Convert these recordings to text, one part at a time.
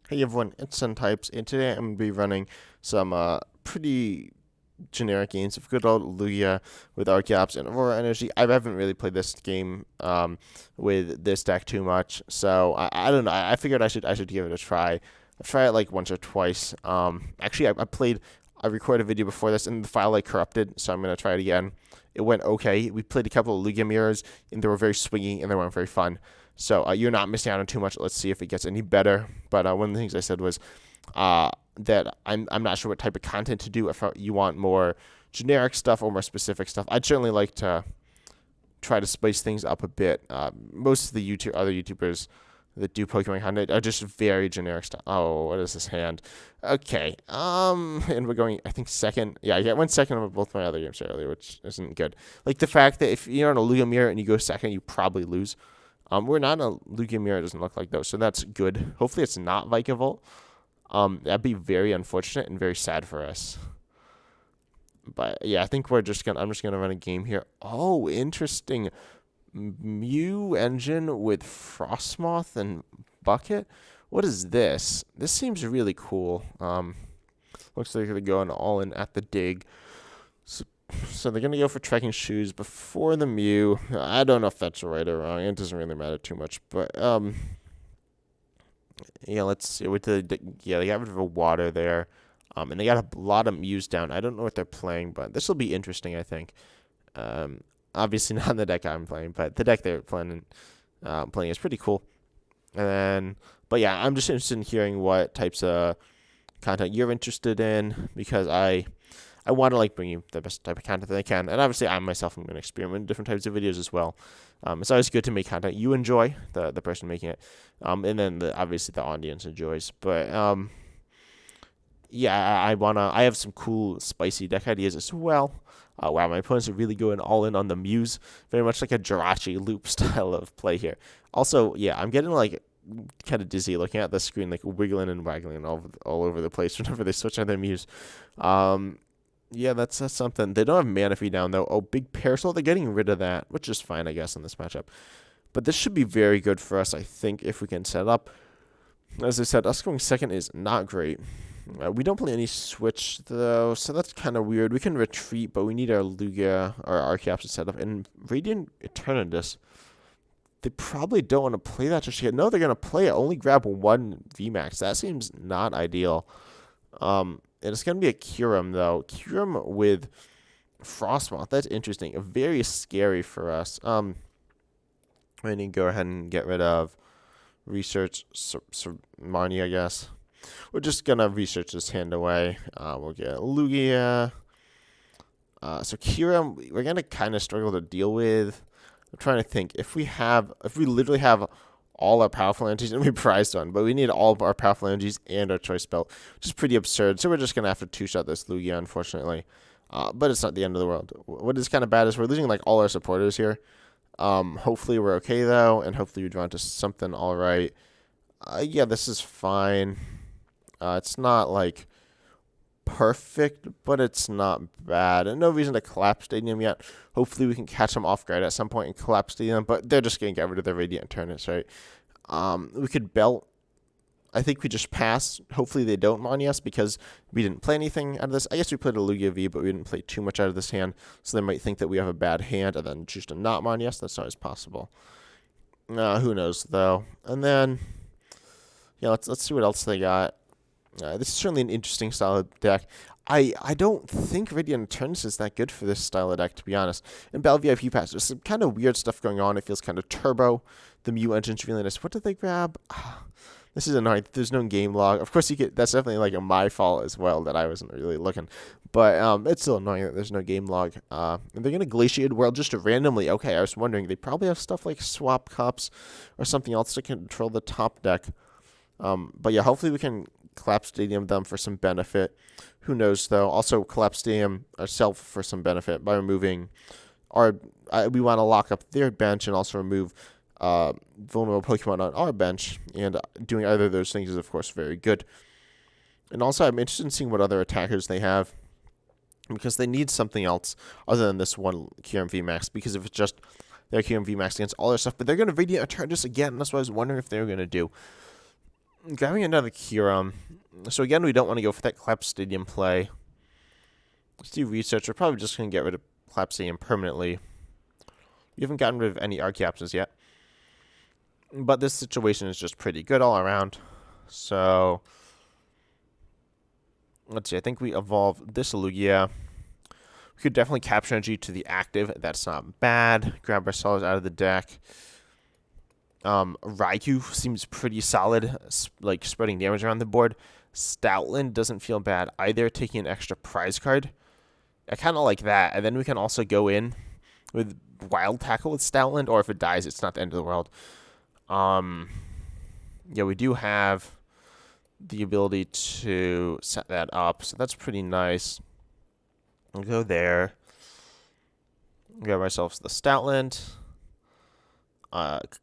Hey everyone, it's Sun Types, and today I'm going to be running some pretty generic games of good old Lugia with Arc Gaps and Aurora Energy. I haven't really played this game with this deck too much, so I don't know. I figured I should give it a try. I've tried it like once or twice. Actually, I recorded a video before this, and the file like corrupted, so I'm going to try it again. It went okay. We played a couple of Lugia mirrors, and they were very swingy, and they weren't very fun. So you're not missing out on too much. Let's see if it gets any better. But one of the things I said was that I'm not sure what type of content to do. If you want more generic stuff or more specific stuff, I'd certainly like to try to spice things up a bit. Most of the other YouTubers that do Pokemon content are just very generic stuff. Oh, what is this hand? Okay. And we're going, I think, second. Yeah, I got 1 second of both my other games earlier, which isn't good. Like the fact that if you're on a Lugia mirror and you go second, you probably lose. We're not a Lugia mirror. It doesn't look like those, so that's good. Hopefully, it's not Vikavolt. That'd be very unfortunate and very sad for us. But yeah, I think I'm just gonna run a game here. Oh, interesting. Mew engine with Frostmoth and Bucket. What is this? This seems really cool. Looks like they're going all in at the dig. So they're gonna go for trekking shoes before the Mew. I don't know if that's right or wrong. It doesn't really matter too much, but yeah. Let's see. They got rid of a water there, and they got a lot of Mews down. I don't know what they're playing, but this will be interesting. I think. Obviously not the deck I'm playing, but the deck they're playing is pretty cool. But yeah, I'm just interested in hearing what types of content you're interested in because I want to like bring you the best type of content that I can, and obviously I myself am going to experiment with different types of videos as well. It's always good to make content you enjoy, the person making it, and then obviously the audience enjoys. But yeah, I have some cool spicy deck ideas as well. Wow, my opponents are really going all in on the Muse, very much like a Jirachi loop style of play here. Also, yeah, I'm getting like kind of dizzy looking at the screen, like wiggling and waggling all over the place whenever they switch on their Muse. Yeah, that's something. They don't have Manaphy down, though. Oh, big Parasol. They're getting rid of that, which is fine, I guess, in this matchup. But this should be very good for us, I think, if we can set up. As I said, us going second is not great. We don't play any switch, though, so that's kind of weird. We can retreat, but we need our Lugia, or our Archeops to set up. And Radiant Eternatus, they probably don't want to play that just yet. No, they're going to play it. Only grab one VMAX. That seems not ideal. And it's going to be a Kyurem, though. Kyurem with Frostmoth. That's interesting. Very scary for us. We need to go ahead and get rid of Research Marnie, I guess. We're just going to research this hand away. We'll get Lugia. So Kyurem, we're going to kind of struggle to deal with. I'm trying to think. If we literally have all our powerful energies, and we prized one, but we need all of our powerful energies and our choice belt, which is pretty absurd. So we're just going to have to two-shot this Lugia, unfortunately. But it's not the end of the world. What is kind of bad is we're losing like all our supporters here. Hopefully we're okay, though, and hopefully we draw into something all right. Yeah, this is fine. It's not like perfect, but it's not bad. And no reason to collapse Stadium yet. Hopefully we can catch them off guard at some point and collapse Stadium, but they're just going to get rid of their Radiant Turnus, right? We could belt. I think we just pass. Hopefully they don't Marnie us because we didn't play anything out of this. I guess we played a Lugia V, but we didn't play too much out of this hand, so they might think that we have a bad hand and then choose to not Marnie us. That's always possible. Who knows, though. And then, yeah, let's see what else they got. This is certainly an interesting style of deck. I don't think Radiant Eternus is that good for this style of deck, to be honest. In Battle VIP Pass, there's some kind of weird stuff going on. It feels kind of turbo. The Mew engine's really nice. What did they grab? This is annoying. There's no game log. Of course, that's definitely like my fault as well that I wasn't really looking. But it's still annoying that there's no game log. And they're going to Glaciated World just randomly. Okay, I was wondering. They probably have stuff like Swap Cups or something else to control the top deck. But yeah, hopefully we can collapse Stadium them for some benefit. Who knows, though? Also, collapse Stadium ourselves for some benefit by removing we want to lock up their bench and also remove vulnerable Pokemon on our bench. And doing either of those things is, of course, very good. And also, I'm interested in seeing what other attackers they have because they need something else other than this one Kyurem VMAX. Because if it's just their Kyurem VMAX against all their stuff, but they're going to Radiant Eternus again. That's what I was wondering if they were going to do. Grabbing another Kyurem. So again, we don't want to go for that Clap Stadium play. Let's do research. We're probably just going to get rid of Clap Stadium permanently. We haven't gotten rid of any Archeopses yet. But this situation is just pretty good all around. So, let's see. I think we evolve this Lugia. We could definitely capture energy to the active. That's not bad. Grab ourselves out of the deck. Raikou seems pretty solid, like spreading damage around the board. Stoutland doesn't feel bad either, taking an extra prize card. I kind of like that. And then we can also go in with Wild Tackle with Stoutland, or if it dies, it's not the end of the world. Yeah, we do have the ability to set that up, so that's pretty nice. We'll go there. Grab ourselves the Stoutland.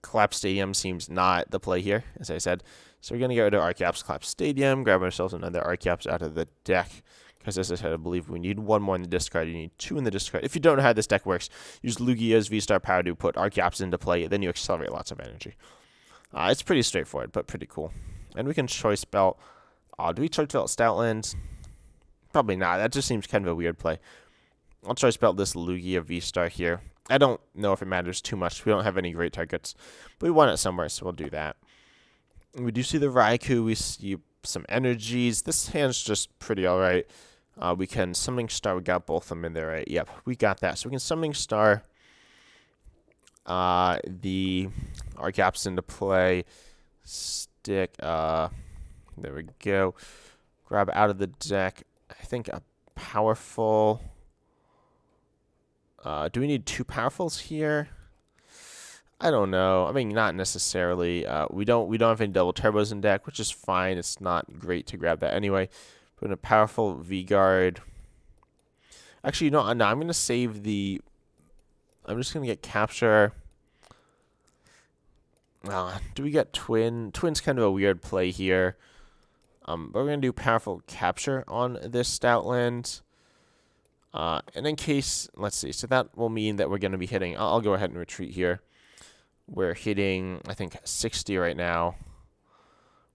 Clap Stadium seems not the play here, as I said. So we're going to get rid of Archeops, Clap Stadium, grab ourselves another Archeops out of the deck. Because as I said, I believe we need one more in the discard. You need two in the discard. If you don't know how this deck works, use Lugia's V-Star power to put Archeops into play. Then you accelerate lots of energy. It's pretty straightforward, but pretty cool. And we can Choice Belt. Do we Choice Belt Stoutland? Probably not. That just seems kind of a weird play. I'll Choice Belt this Lugia V-Star here. I don't know if it matters too much. We don't have any great targets. But we want it somewhere, so we'll do that. We do see the Raikou. We see some energies. This hand's just pretty alright. We can Summoning Star. We got both of them in there, right? Yep, we got that. So we can Summoning Star the Archeops into play. Stick. There we go. Grab out of the deck. I think a powerful. Do we need two powerfuls here? I don't know. I mean, not necessarily. We don't have any double turbos in deck, which is fine. It's not great to grab that anyway. But a powerful V-Guard. Actually, no, I'm going to save the. I'm just going to get Capture. Do we get Twin? Twin's kind of a weird play here. But we're going to do Powerful Capture on this Stoutland. And in case, let's see. So that will mean that we're going to be hitting. I'll go ahead and retreat here. We're hitting, I think, 60 right now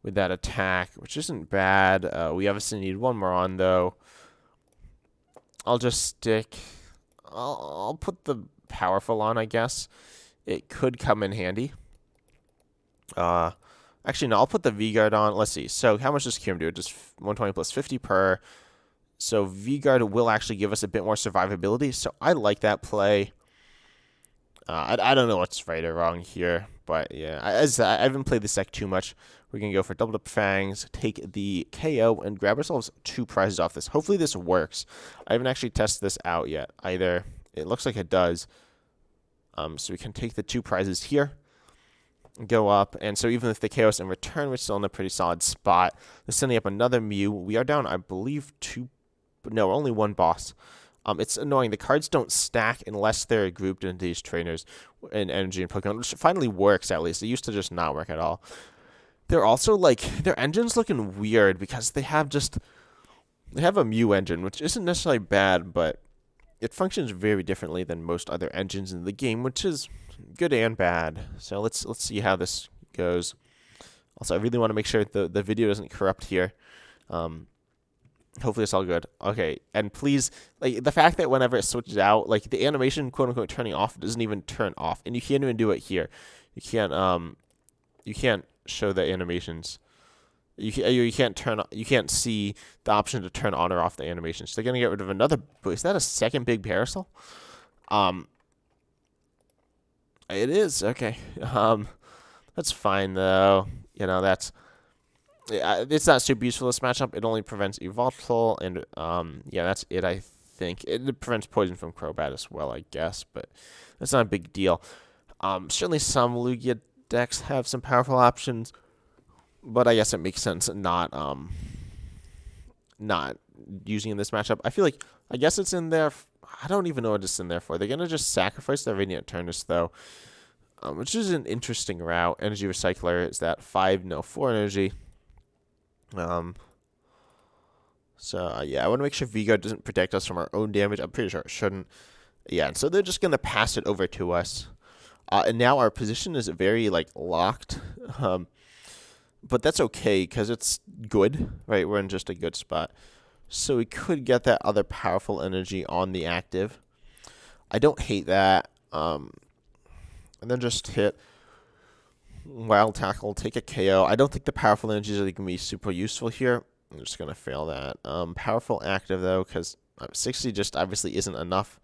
with that attack, which isn't bad. We obviously need one more on, though. I'll just stick. I'll put the powerful on, I guess. It could come in handy. Actually, no, I'll put the V-Guard on. Let's see. So how much does Kyurem do? Just 120 plus 50 per. So V-Guard will actually give us a bit more survivability. So I like that play. I don't know what's right or wrong here, but yeah, I haven't played this deck too much. We're going to go for Doubled Up Fangs, take the KO, and grab ourselves two prizes off this. Hopefully this works. I haven't actually tested this out yet either. It looks like it does. So we can take the two prizes here, go up, and so even if the KO's in return, we're still in a pretty solid spot. They're sending up another Mew. We are down, I believe, only one boss. It's annoying. The cards don't stack unless they're grouped into these trainers in energy and Pokemon, which finally works at least. It used to just not work at all. They're also their engine's looking weird because they have a Mew engine, which isn't necessarily bad, but it functions very differently than most other engines in the game, which is good and bad. So let's see how this goes. Also, I really want to make sure the video doesn't corrupt here. Hopefully it's all good. Okay, and please, the fact that whenever it switches out, the animation, quote unquote, turning off doesn't even turn off, and you can't even do it here. You can't show the animations. You can't see the option to turn on or off the animations. So they're gonna get rid of another. Is that a second big parasol? It is okay. That's fine though. It's not super useful this matchup. It only prevents Evoltol, and yeah, that's it. I think it prevents poison from Crobat as well, I guess, but that's not a big deal. Certainly some Lugia decks have some powerful options, but I guess it makes sense not using in this matchup. I guess it's in there. I don't even know what it's in there for. They're gonna just sacrifice their Radiant Turnus though, which is an interesting route. Energy Recycler is that 4 energy. Yeah, I want to make sure V-Guard doesn't protect us from our own damage. I'm pretty sure it shouldn't. Yeah, and so they're just going to pass it over to us. And now our position is very, locked. but that's okay because it's good, right? We're in just a good spot. So we could get that other powerful energy on the active. I don't hate that. And then just hit Wild Tackle, take a KO. I don't think the powerful energies are going to be super useful here. I'm just going to fail that. Powerful active, though, because 60 just obviously isn't enough.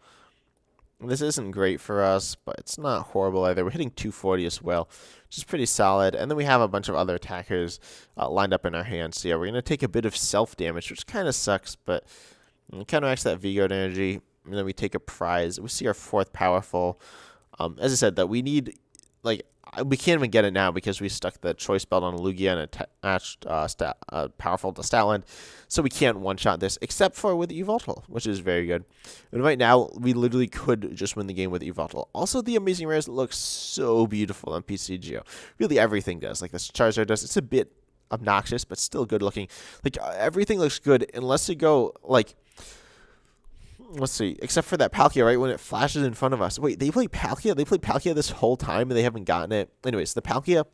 This isn't great for us, but it's not horrible either. We're hitting 240 as well, which is pretty solid. And then we have a bunch of other attackers lined up in our hands. So yeah, we're going to take a bit of self-damage, which kind of sucks, but counteracts that V-Guard energy. And then we take a prize. We see our fourth powerful. As I said, that we need, like, we can't even get it now because we stuck the choice belt on Lugia and attached powerful to Statland, so we can't one-shot this except for with Evoltal, which is very good. And right now, we literally could just win the game with Evoltal. Also, the Amazing Rares look so beautiful on PCGO. Really, everything does. Like this Charizard does. It's a bit obnoxious, but still good looking. Like everything looks good unless you go like. Let's see, except for that Palkia, right, when it flashes in front of us. Wait, they played Palkia? They played Palkia this whole time, and they haven't gotten it? Anyways, the Palkia,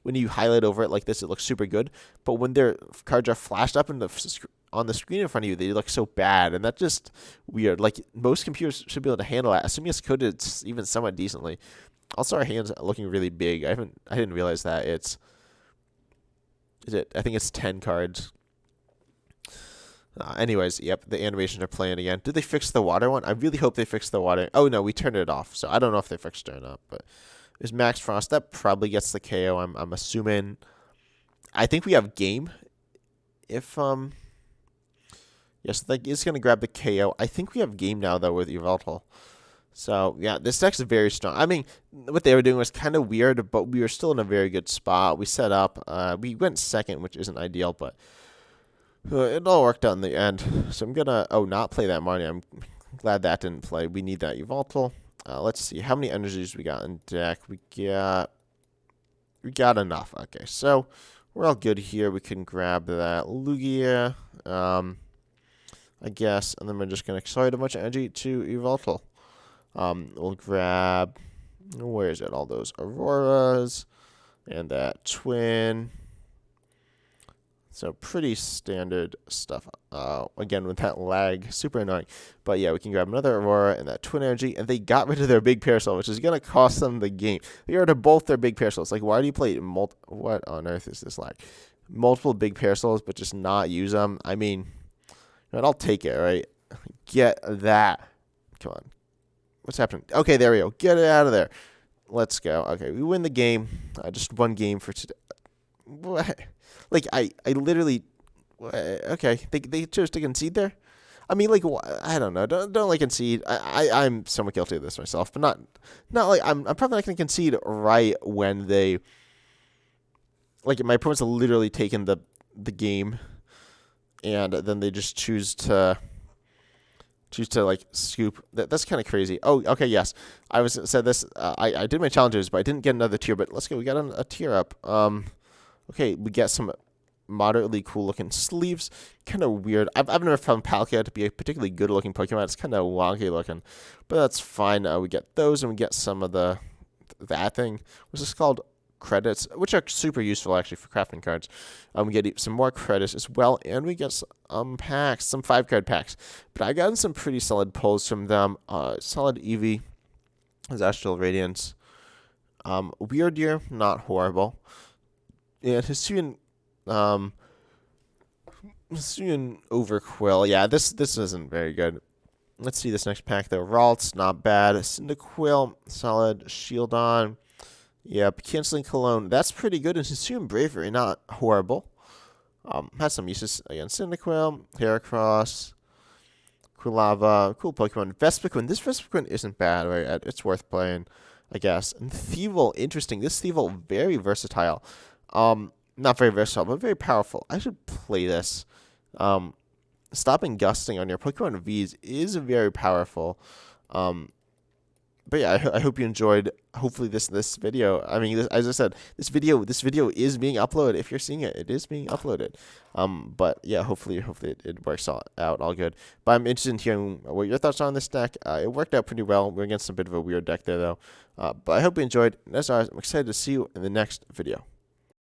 when you highlight over it like this, it looks super good. But when their cards are flashed up on the screen in front of you, they look so bad, and that's just weird. Like, most computers should be able to handle that. Assuming it's coded even somewhat decently. Also, our hands are looking really big. I didn't realize that. I think it's 10 cards. Anyways, yep, the animations are playing again. Did they fix the water one? I really hope they fixed the water. Oh, no, we turned it off, so I don't know if they fixed it or not. But there's Max Frost. That probably gets the KO, I'm assuming. I think we have game. If, yes, it's going to grab the KO. I think we have game now, though, with Evoltal. So, yeah, this deck's very strong. I mean, what they were doing was kind of weird, but we were still in a very good spot. We set up. We went second, which isn't ideal, but it all worked out in the end. So I'm going to, not play that Marnie. I'm glad that didn't play. We need that Evoltal. Let's see. How many energies we got in deck? We got enough. Okay, so we're all good here. We can grab that Lugia, I guess. And then we're just going to accelerate a bunch of energy to Evoltal. We'll grab, where is it? All those Auroras and that Twin. So pretty standard stuff. Again, with that lag, super annoying. But yeah, we can grab another Aurora and that Twin Energy, and they got rid of their big Parasol, which is going to cost them the game. They got rid of both their big Parasols. Like, why do you play what on earth is this lag? Multiple big Parasols, but just not use them? I mean, I'll take it, right? Get that. Come on. What's happening? Okay, there we go. Get it out of there. Let's go. Okay, we win the game. Just one game for today. What? Like, I literally, okay, they chose to concede there? I mean, like, I don't know. Don't like concede. I'm somewhat guilty of this myself, but not like, I'm probably not going to concede right when they, like, my opponent's literally taken the game, and then they just choose to like scoop. That's kind of crazy. Oh, okay, yes. I said this. I did my challenges, but I didn't get another tier. But let's go. We got a tier up. Okay, we get some moderately cool looking sleeves. Kind of weird. I've never found Palkia to be a particularly good looking Pokemon. It's kind of wonky looking, but that's fine. We get those, and we get some of that thing. What's this called? Credits, which are super useful actually for crafting cards. We get some more credits as well, and we get some packs, some 5-card packs. But I gotten some pretty solid pulls from them. Solid Eevee, Astral Radiance, Weird Year, not horrible. And Hisuian Overquill. Yeah, this isn't very good. Let's see this next pack though. Ralts, not bad. Cyndaquil, solid. Shieldon. Yep, Canceling Cologne. That's pretty good. And Hisuian Bravery, not horrible. Has some uses again. Cyndaquil, Heracross, Quilava, cool Pokemon. Vespiquen. This Vespiquen isn't bad, right? It's worth playing, I guess. And Thievul, interesting. This Thievul, very versatile. Not very versatile, but very powerful. I should play this. Stopping Gusting on your Pokemon Vs is very powerful. But yeah, I hope you enjoyed. Hopefully this video. I mean, as I said, this video is being uploaded. If you're seeing it, it is being uploaded. But yeah, hopefully it works out all good. But I'm interested in hearing what your thoughts are on this deck. It worked out pretty well. We're against a bit of a weird deck there though. But I hope you enjoyed. And as always, I'm excited to see you in the next video.